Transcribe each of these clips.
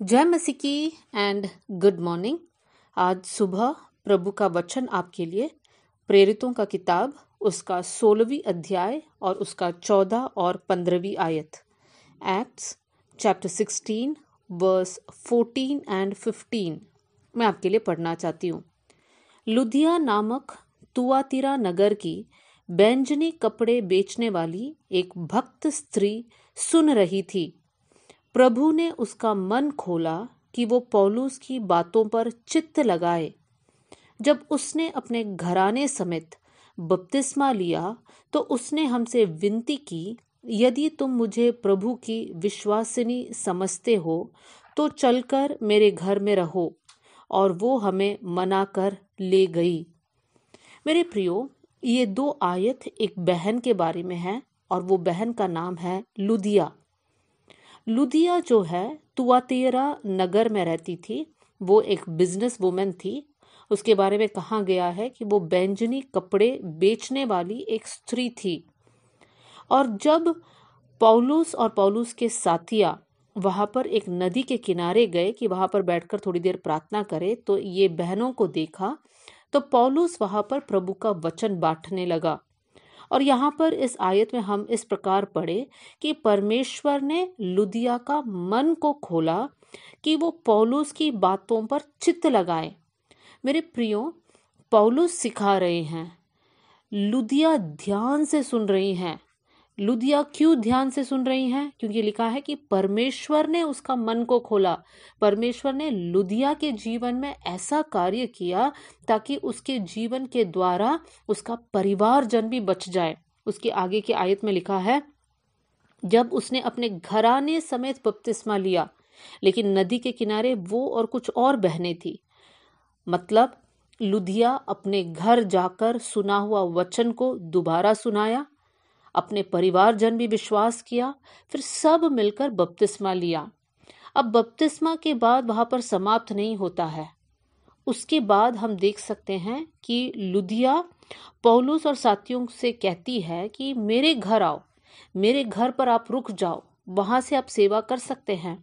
जय मसीह की and good morning. आज सुबह प्रभु का वचन आपके लिए प्रेरितों का किताब उसका 16वीं अध्याय और उसका 14 और 15वीं आयत, एक्ट्स चैप्टर 16 वर्स 14 एंड 15 मैं आपके लिए पढ़ना चाहती हूँ। लुदिया नामक तुआतिरा नगर की बैंजनी कपड़े बेचने वाली एक भक्त स्त्री सुन रही थी। प्रभु ने उसका मन खोला कि वो पौलुस की बातों पर चित्त लगाए। जब उसने अपने घराने समेत बपतिस्मा लिया तो उसने हमसे विनती की, यदि तुम मुझे प्रभु की विश्वासिनी समझते हो तो चलकर मेरे घर में रहो, और वो हमें मनाकर ले गई। मेरे प्रियो, ये दो आयत एक बहन के बारे में है और वो बहन का नाम है लुदिया। लुदिया जो है तुआतीरा नगर में रहती थी। वो एक बिजनेस वुमेन थी। उसके बारे में कहा गया है कि वो बैंजनी कपड़े बेचने वाली एक स्त्री थी। और जब पौलुस और पौलुस के साथिया वहां पर एक नदी के किनारे गए कि वहां पर बैठकर थोड़ी देर प्रार्थना करे, तो ये बहनों को देखा तो पौलुस वहां पर प्रभु का वचन बांटने लगा। और यहाँ पर इस आयत में हम इस प्रकार पढ़े कि परमेश्वर ने लुदिया का मन को खोला कि वो पौलुस की बातों पर चित्त लगाए। मेरे प्रियो, पौलुस सिखा रहे हैं, लुदिया ध्यान से सुन रही हैं। लुदिया क्यों ध्यान से सुन रही हैं? क्योंकि लिखा है कि परमेश्वर ने उसका मन को खोला। परमेश्वर ने लुदिया के जीवन में ऐसा कार्य किया ताकि उसके जीवन के द्वारा उसका परिवार जन भी बच जाए। उसके आगे की आयत में लिखा है, जब उसने अपने घराने समेत बपतिस्मा लिया। लेकिन नदी के किनारे वो और कुछ और बहनें थी। मतलब लुदिया अपने घर जाकर सुना हुआ वचन को दोबारा सुनाया, अपने परिवारजन भी विश्वास किया, फिर सब मिलकर बपतिस्मा लिया। अब बपतिस्मा के बाद वहां पर समाप्त नहीं होता है। उसके बाद हम देख सकते हैं कि लुदिया पौलुस और साथियों से कहती है कि मेरे घर आओ, मेरे घर पर आप रुक जाओ, वहां से आप सेवा कर सकते हैं।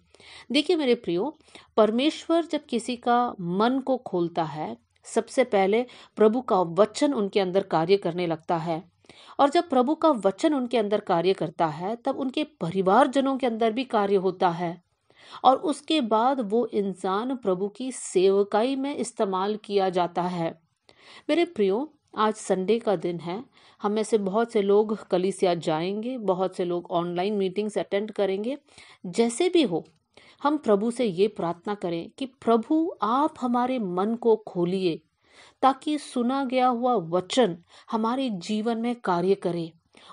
देखिए मेरे प्रियो, परमेश्वर जब किसी का मन को खोलता है, सबसे पहले प्रभु का वचन उनके अंदर कार्य करने लगता है। और जब प्रभु का वचन उनके अंदर कार्य करता है, तब उनके परिवारजनों के अंदर भी कार्य होता है। और उसके बाद वो इंसान प्रभु की सेवकाई में इस्तेमाल किया जाता है। मेरे प्रियो, आज संडे का दिन है। हम में से बहुत से लोग कलीसिया जाएंगे, बहुत से लोग ऑनलाइन मीटिंग्स अटेंड करेंगे। जैसे भी हो, हम प्रभु से ये प्रार्थना करें कि प्रभु आप हमारे मन को खोलिए ताकि सुना गया हुआ वचन हमारे जीवन में कार्य करे।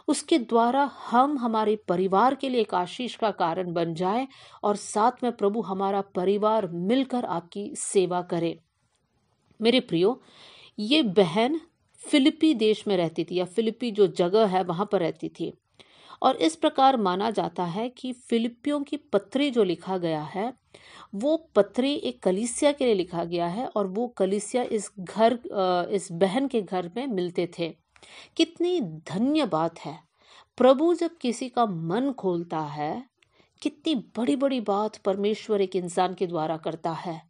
उसके द्वारा हम हमारे परिवार के लिए एक आशीष का कारण बन जाए और साथ में प्रभु हमारा परिवार मिलकर आपकी सेवा करे। मेरे प्रियो, ये बहन फिलिपी देश में रहती थी, या फिलिपी जो जगह है वहां पर रहती थी। और इस प्रकार माना जाता है कि फिलिपियों की पत्री जो लिखा गया है, वो पत्री एक कलीसिया के लिए लिखा गया है, और वो कलीसिया इस बहन के घर में मिलते थे। कितनी धन्य बात है! प्रभु जब किसी का मन खोलता है, कितनी बड़ी बड़ी बात परमेश्वर एक इंसान के द्वारा करता है।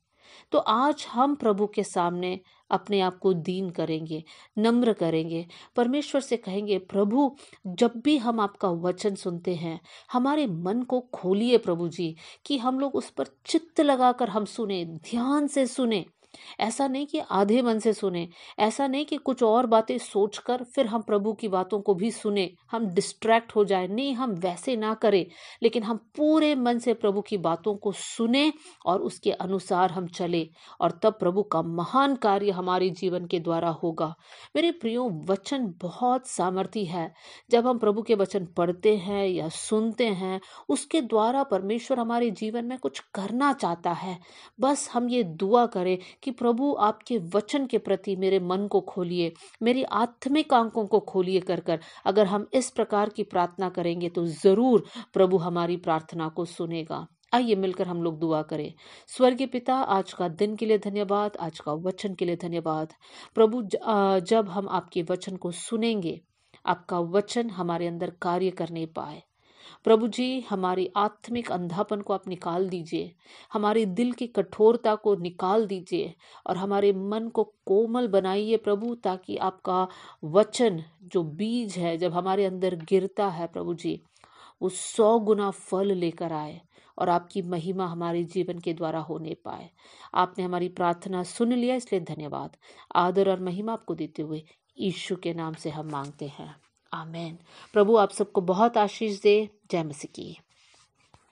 तो आज हम प्रभु के सामने अपने आप को दीन करेंगे, नम्र करेंगे, परमेश्वर से कहेंगे, प्रभु जब भी हम आपका वचन सुनते हैं, हमारे मन को खोलिए प्रभु जी, कि हम लोग उस पर चित्त लगाकर हम सुने, ध्यान से सुने। ऐसा नहीं कि आधे मन से सुने, ऐसा नहीं कि कुछ और बातें सोचकर फिर हम प्रभु की बातों को भी सुने, हम डिस्ट्रैक्ट हो जाए। नहीं, हम वैसे ना करें, लेकिन हम पूरे मन से प्रभु की बातों को सुने और उसके अनुसार हम चले, और तब प्रभु का महान कार्य हमारे जीवन के द्वारा होगा। मेरे प्रियो, वचन बहुत सामर्थी है। जब हम प्रभु के वचन पढ़ते हैं या सुनते हैं, उसके द्वारा परमेश्वर हमारे जीवन में कुछ करना चाहता है। बस हम ये दुआ करें कि प्रभु आपके वचन के प्रति मेरे मन को खोलिए, मेरी आत्मिक आंखों को खोलिए कर कर अगर हम इस प्रकार की प्रार्थना करेंगे तो जरूर प्रभु हमारी प्रार्थना को सुनेगा। आइए मिलकर हम लोग दुआ करें। स्वर्गीय पिता, आज का दिन के लिए धन्यवाद, आज का वचन के लिए धन्यवाद। प्रभु जब हम आपके वचन को सुनेंगे, आपका वचन हमारे अंदर कार्य करने पाए, प्रभु जी, हमारी आत्मिक अंधापन को आप निकाल दीजिए, हमारे दिल की कठोरता को निकाल दीजिए और हमारे मन को कोमल बनाइए प्रभु, ताकि आपका वचन जो बीज है जब हमारे अंदर गिरता है प्रभु जी, वो 100 गुना फल लेकर आए और आपकी महिमा हमारे जीवन के द्वारा होने पाए। आपने हमारी प्रार्थना सुन लिया, इसलिए धन्यवाद। आदर और महिमा आपको देते हुए यीशु के नाम से हम मांगते हैं, आमेन। प्रभु आप सबको बहुत आशीष दे। जय मसीह की।